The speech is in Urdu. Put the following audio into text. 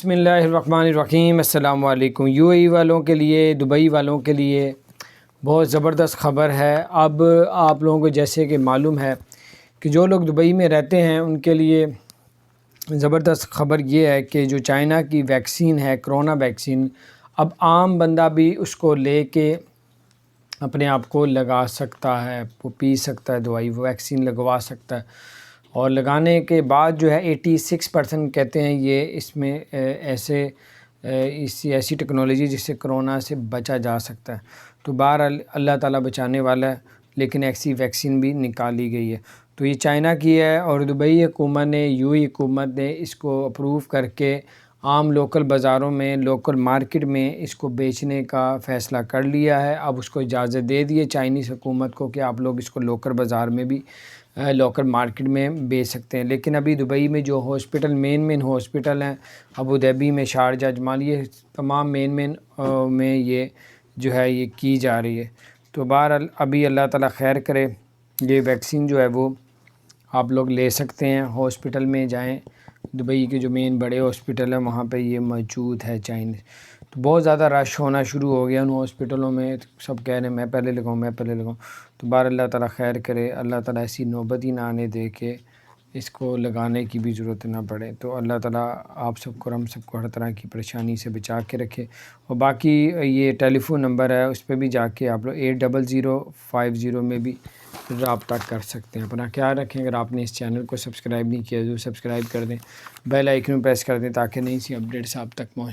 بسم اللہ الرحمن الرحیم۔ السلام علیکم۔ UAE والوں کے لیے، دبئی والوں کے لیے بہت زبردست خبر ہے۔ اب آپ لوگوں کو جیسے کہ معلوم ہے کہ جو لوگ دبئی میں رہتے ہیں ان کے لیے زبردست خبر یہ ہے کہ جو چائنا کی ویکسین ہے، کرونا ویکسین، اب عام بندہ بھی اس کو لے کے اپنے آپ کو لگا سکتا ہے، وہ پی سکتا ہے دوائی، وہ ویکسین لگوا سکتا ہے۔ اور لگانے کے بعد جو ہے 86% کہتے ہیں یہ اس میں ایسی ٹیکنالوجی جس سے کرونا سے بچا جا سکتا ہے۔ تو بہرحال اللہ تعالیٰ بچانے والا ہے، لیکن ایسی ویکسین بھی نکالی گئی ہے۔ تو یہ چائنا کی ہے اور دبئی حکومت نے، UAE حکومت نے اس کو اپروو کر کے عام لوکل بازاروں میں، لوکل مارکیٹ میں اس کو بیچنے کا فیصلہ کر لیا ہے۔ اب اس کو اجازت دے دی ہے چائنیز حکومت کو کہ آپ لوگ اس کو لوکل بازار میں بھی، لوکل مارکیٹ میں بیچ سکتے ہیں۔ لیکن ابھی دبئی میں جو ہاسپٹل مین ہاسپٹل ہیں، ابوظہبی میں، شارجہ، اجمان، یہ تمام مین میں یہ جو ہے یہ کی جا رہی ہے۔ تو بہرحال ابھی اللہ تعالیٰ خیر کرے، یہ ویکسین جو ہے وہ آپ لوگ لے سکتے ہیں۔ ہاسپٹل میں جائیں، دبئی کے جو مین بڑے ہاسپٹل ہیں وہاں پہ یہ موجود ہے چائنیز۔ تو بہت زیادہ رش ہونا شروع ہو گیا ان ہاسپٹلوں میں، سب کہہ رہے ہیں میں پہلے لگاؤں۔ تو بہر اللہ تعالیٰ خیر کرے، اللہ تعالیٰ ایسی نوبت ہی نہ آنے دے کہ اس کو لگانے کی بھی ضرورت نہ پڑے۔ تو اللہ تعالیٰ آپ سب کو، ہم سب کو ہر طرح کی پریشانی سے بچا کے رکھے۔ اور باقی یہ ٹیلی فون نمبر ہے، اس پہ بھی جا کے آپ لوگ 800050 میں بھی رابطہ کر سکتے ہیں۔ اپنا خیال رکھیں۔ اگر آپ نے اس چینل کو سبسکرائب نہیں کیا تو سبسکرائب کر دیں، بیل آئیکن پریس کر دیں تاکہ نئی سی اپڈیٹس آپ تک پہنچ